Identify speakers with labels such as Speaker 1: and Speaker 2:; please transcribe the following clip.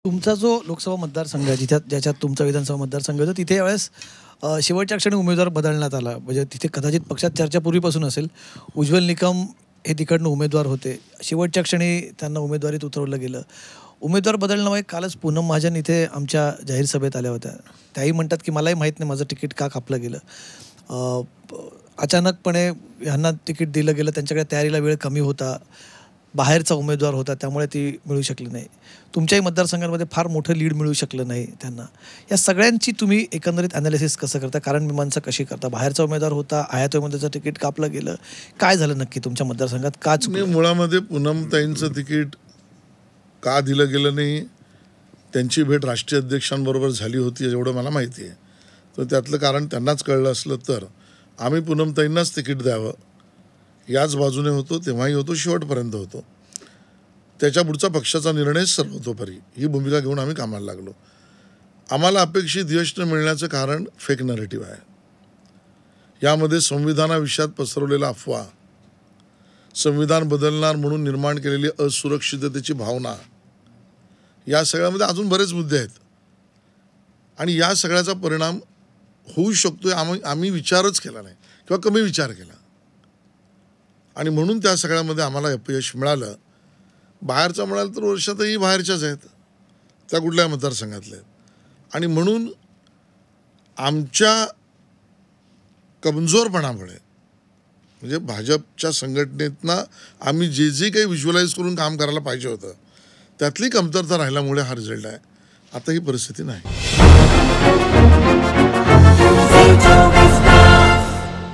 Speaker 1: तुमचा जो लोकसभा मतदारसंघ आहे ज्याच्यात तुमचा विधानसभा मतदारसंघ होता तिथे यावेळेस शेवटच्या क्षणी उमेदवार बदलण्यात आला. म्हणजे तिथे कदाचित पक्षात चर्चा पूर्वीपासून असेल. उज्ज्वल निकम हे तिकडनं उमेदवार होते. शेवटच्या क्षणी त्यांना उमेदवारीत उतरवलं गेलं. उमेदवार बदलण्यामुळे कालच पूनम महाजन इथे आमच्या जाहीर सभेत आल्या होत्या. त्याही म्हणतात की मलाही माहीत नाही माझं तिकीट का कापलं गेलं. अचानकपणे ह्यांना तिकीट दिलं गेलं. त्यांच्याकडे तयारीला वेळ कमी होता. बाहेरचा उमेदवार होता त्यामुळे ती मिळू शकली नाही. तुमच्याही मतदारसंघांमध्ये फार मोठं लीड मिळू शकलं नाही त्यांना. या सगळ्यांची तुम्ही एकंदरीत ॲनालिसिस कसं करता? कारण मीमांसा कशी करता? बाहेरचा उमेदवार होता, आयात उमेदवाराचं तिकीट कापलं गेलं. काय झालं नक्की तुमच्या मतदारसंघात? का चुकलं?
Speaker 2: मुळामध्ये पूनमताईंचं तिकीट का दिलं गेलं नाही, त्यांची भेट राष्ट्रीय अध्यक्षांबरोबर झाली होती एवढं मला माहिती आहे. तर त्यातलं कारण त्यांनाच कळलं असलं तर आम्ही पूनमताईंनाच तिकीट द्यावं याच बाजूने होतो, तेव्हाही होतो, शेवटपर्यंत होतो. त्याच्या पुढचा पक्षाचा निर्णय सर्वतोपरी ही भूमिका घेऊन आम्ही कामाला लागलो. आम्हाला अपेक्षित यश न मिळण्याचं कारण फेक नरेटिव्ह आहे. यामध्ये संविधानाविषयात पसरवलेला अफवा, संविधान बदलणार म्हणून निर्माण केलेली असुरक्षिततेची भावना, या सगळ्यामध्ये अजून बरेच मुद्दे आहेत आणि या सगळ्याचा परिणाम होऊ शकतोय आम्ही विचारच केला नाही किंवा कमी विचार केला आणि म्हणून त्या सगळ्यामध्ये आम्हाला अपयश मिळालं. बाहेरचा म्हणाल तर वर्षातही बाहेरच्याच आहेत, त्या कुठल्या मतदारसंघातल्या आहेत आणि म्हणून आमच्या कमजोरपणामुळे म्हणजे भाजपच्या संघटनेतनं आम्ही जे काही व्हिज्युअलाइज करून काम करायला पाहिजे होतं त्यातली कमतरता राहिल्यामुळे हा रिझल्ट आहे. आता ही परिस्थिती नाही.